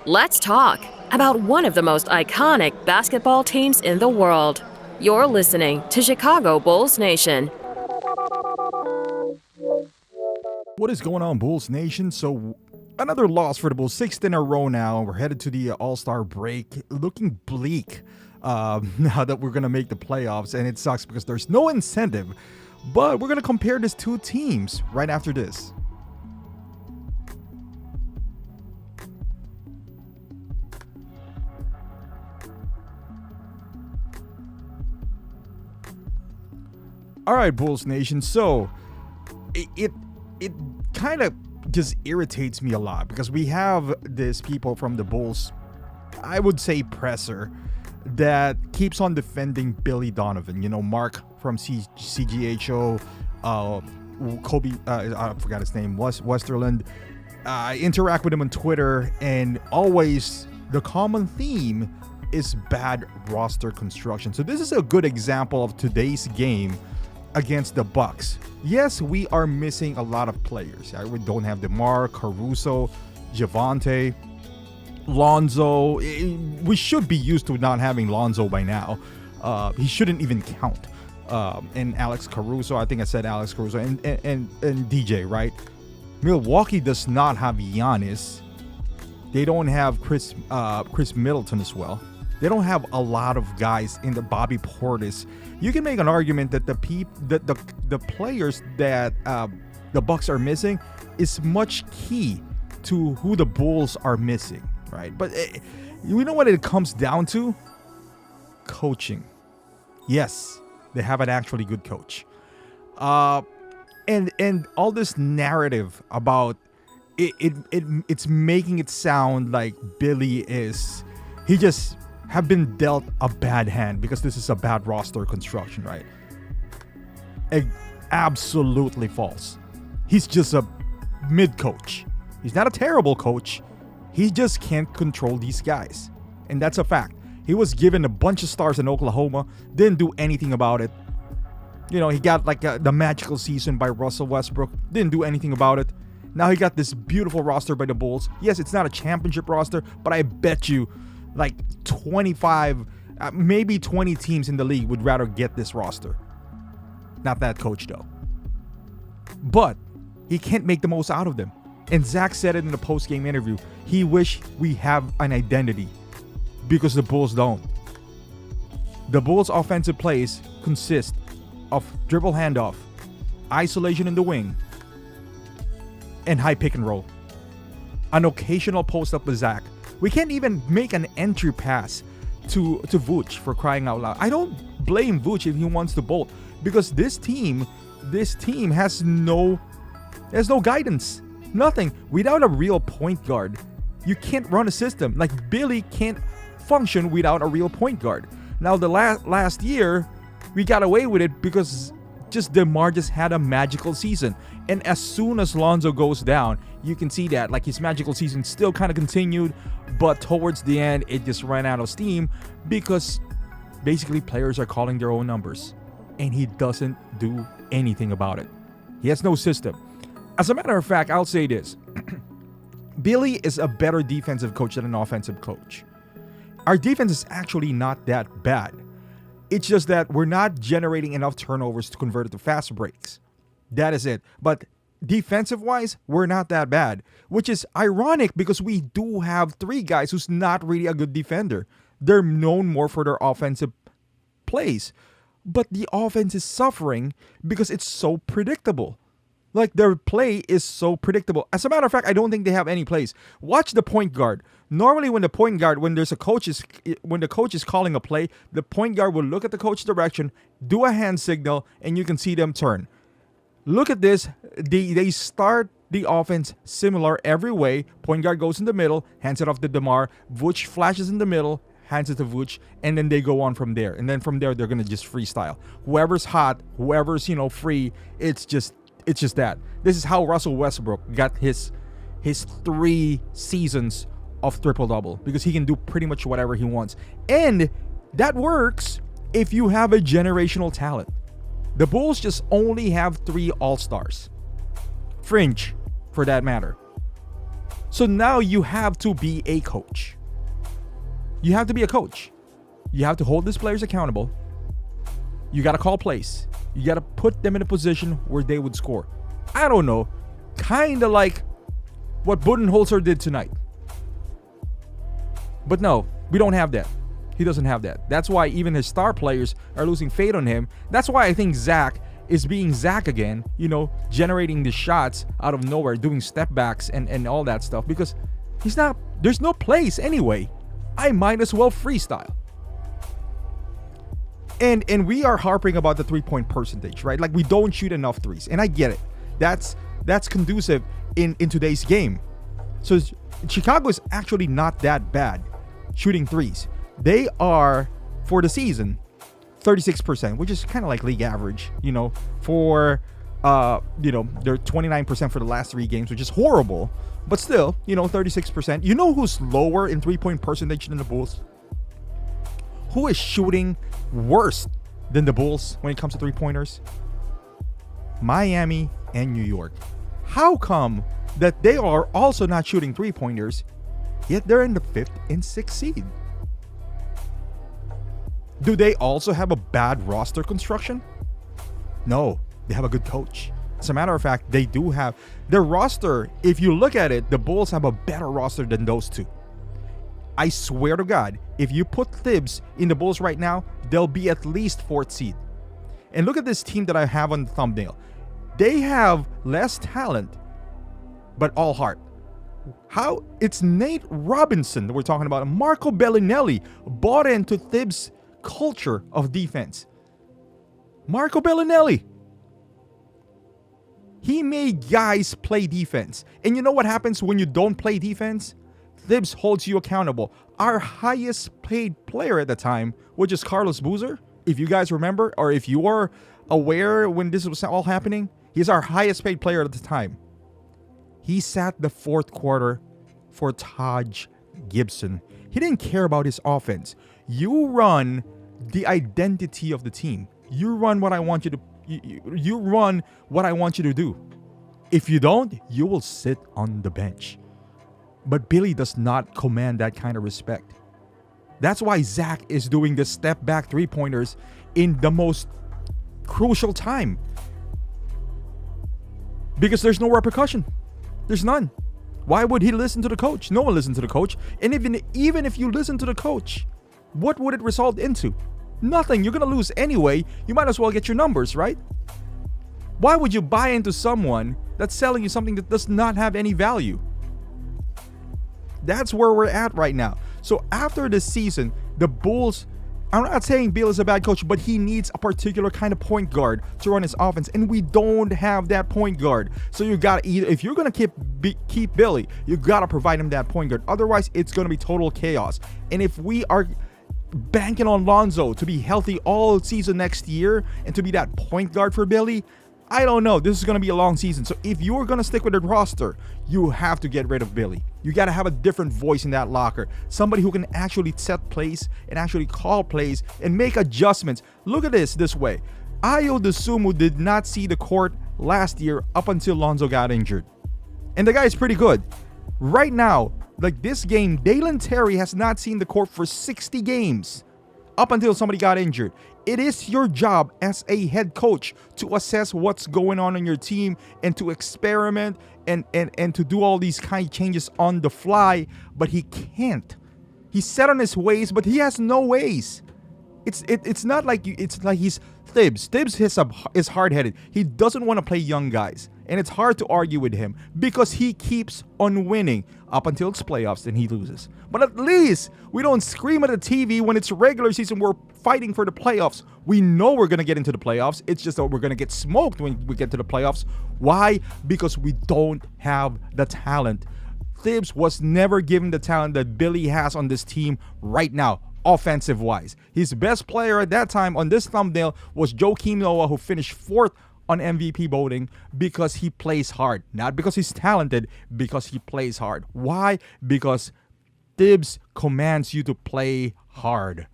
Let's talk about one of the most iconic basketball teams in the world. You're listening to Chicago Bulls Nation. What is going on, Bulls Nation? So, another loss for the Bulls, sixth in a row now. We're headed to the All-Star break, looking bleak now that we're going to make the playoffs, and it sucks because there's no incentive. But we're going to compare these two teams right after this. All right, Bulls Nation. So, it kind of just irritates me a lot because we have these people from the Bulls, I would say presser, that keeps on defending Billy Donovan. You know, Mark from CGHO, Kobe, I forgot his name, Westerland. I interact with him on Twitter, and always the common theme is bad roster construction. So this is a good example of today's game against the Bucks. Yes, we are missing a lot of players. We don't have DeMar, Caruso, Javonte, Lonzo. We should be used to not having Lonzo by now. He shouldn't even count. And Alex Caruso, I think I said Alex Caruso, and DJ, right? Milwaukee does not have Giannis. They don't have Chris Middleton as well. They don't have a lot of guys in the Bobby Portis. You can make an argument that the players that the Bucks are missing is much key to who the Bulls are missing, right? But you know what it comes down to? Coaching. Yes, they have an actually good coach. And all this narrative about it's making it sound like Billy he just have been dealt a bad hand because this is a bad roster construction, right? Absolutely false. He's just a mid coach. He's not a terrible coach. He just can't control these guys. And that's a fact. He was given a bunch of stars in Oklahoma, didn't do anything about it. You know, he got like the magical season by Russell Westbrook, didn't do anything about it. Now he got this beautiful roster by the Bulls. Yes, it's not a championship roster, but I bet you like 25, maybe 20 teams in the league would rather get this roster. Not that coach, though. But he can't make the most out of them. And Zach said it in the post-game interview. He wish we have an identity because the Bulls don't. The Bulls' offensive plays consist of dribble handoff, isolation in the wing, and high pick and roll. An occasional post-up with Zach. We can't even make an entry pass to Vooch, for crying out loud. I don't blame Vooch if he wants to bolt because this team has no guidance. Nothing. Without a real point guard, you can't run a system. Like Billy can't function without a real point guard. Now the last year, we got away with it because DeMar just had a magical season. And as soon as Lonzo goes down, you can see that like his magical season still kind of continued, but towards the end, it just ran out of steam because basically players are calling their own numbers and he doesn't do anything about it. He has no system. As a matter of fact, I'll say this. Billy is a better defensive coach than an offensive coach. Our defense is actually not that bad. It's just that we're not generating enough turnovers to convert it to fast breaks. That is it. But defensive-wise, we're not that bad, which is ironic because we do have three guys who's not really a good defender. They're known more for their offensive plays. But the offense is suffering because it's so predictable. Like, their play is so predictable. As a matter of fact, I don't think they have any plays. Watch the point guard. Normally, when the coach is calling a play, the point guard will look at the coach's direction, do a hand signal, and you can see them turn. Look at this. They start the offense similar every way. Point guard goes in the middle, hands it off to DeMar. Vooch flashes in the middle, hands it to Vooch, and then they go on from there. And then from there, they're going to just freestyle. Whoever's hot, whoever's, free, it's just that. This is how Russell Westbrook got his 3 seasons of triple-double because he can do pretty much whatever he wants. And that works if you have a generational talent. The Bulls just only have 3 all-stars. Fringe, for that matter. So now you have to be a coach. You have to be a coach. You have to hold these players accountable. You got to call plays. You got to put them in a position where they would score. I don't know. Kind of like what Budenholzer did tonight. But no, we don't have that. He doesn't have that. That's why even his star players are losing faith on him. That's why I think Zach is being Zach again, generating the shots out of nowhere, doing step backs and all that stuff, because there's no place anyway. I might as well freestyle. And we are harping about the 3-point percentage, right? Like, we don't shoot enough threes. And I get it. That's conducive in today's game. So Chicago is actually not that bad shooting threes. They are, for the season, 36%, which is kind of like league average, for, they're 29% for the last 3 games, which is horrible. But still, 36%. You know who's lower in 3-point percentage than the Bulls? Who is shooting worse than the Bulls when it comes to 3-pointers? Miami and New York. How come that they are also not shooting 3-pointers, yet they're in the 5th and 6th seed? Do they also have a bad roster construction? No, they have a good coach. As a matter of fact, they do have their roster. If you look at it, the Bulls have a better roster than those two. I swear to God, if you put Thibs in the Bulls right now, they'll be at least 4th seed. And look at this team that I have on the thumbnail. They have less talent, but all heart. How? It's Nate Robinson that we're talking about. Marco Bellinelli bought into Thibs' culture of defense. Marco Bellinelli. He made guys play defense. And you know what happens when you don't play defense? Thibs holds you accountable. Our highest paid player at the time, which is Carlos Boozer, if you guys remember, or if you are aware when this was all happening, he's our highest paid player at the time. He sat the 4th quarter for Taj Gibson. He didn't care about his offense. You run the identity of the team. You run what I want you to. You run what I want you to do. If you don't, you will sit on the bench. But Billy does not command that kind of respect. That's why Zach is doing the step back 3-pointers in the most crucial time. Because there's no repercussion. There's none. Why would he listen to the coach? No one listens to the coach. And even if you listen to the coach, what would it result into? Nothing. You're going to lose anyway. You might as well get your numbers, right? Why would you buy into someone that's selling you something that does not have any value? That's where we're at right now. So after this season, the Bulls, I'm not saying Bill is a bad coach, but he needs a particular kind of point guard to run his offense, and we don't have that point guard. So you got to either, if you're going to keep Billy, you got to provide him that point guard. Otherwise, it's going to be total chaos. And if we are banking on Lonzo to be healthy all season next year and to be that point guard for Billy, I don't know. This is going to be a long season. So if you're going to stick with the roster, you have to get rid of Billy. You got to have a different voice in that locker. Somebody who can actually set plays and actually call plays and make adjustments. Look at this way. Ayo Dosunmu did not see the court last year up until Lonzo got injured. And the guy is pretty good. Right now, like this game, Dalen Terry has not seen the court for 60 games up until somebody got injured. It is your job as a head coach to assess what's going on in your team and to experiment and to do all these kind of changes on the fly, but he can't. He's set on his ways, but he has no ways. It's not like it's like he's Thibs. Thibs is hard-headed. He doesn't want to play young guys, and it's hard to argue with him because he keeps on winning up until it's playoffs and he loses. But at least we don't scream at the TV when it's regular season. We're fighting for the playoffs. We know we're going to get into the playoffs. It's just that we're going to get smoked when we get to the playoffs. Why? Because we don't have the talent. Thibs was never given the talent that Billy has on this team right now, offensive-wise. His best player at that time on this thumbnail was Joakim Noah, who finished 4th on MVP voting because he plays hard. Not because he's talented, because he plays hard. Why? Because Thibs commands you to play hard.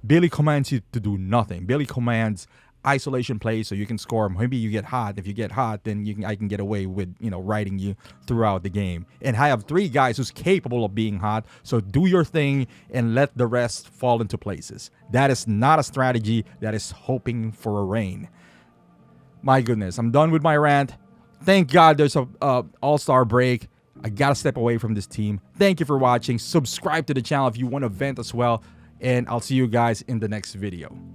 Billy commands you to do nothing. Billy commands isolation plays so you can score. Maybe you get hot. If you get hot, then I can get away with, riding you throughout the game. And I have 3 guys who's capable of being hot. So do your thing and let the rest fall into places. That is not a strategy. That is hoping for a rain. My goodness, I'm done with my rant. Thank God there's a all-star break. I gotta step away from this team. Thank you for watching. Subscribe to the channel if you want to vent as well. And I'll see you guys in the next video.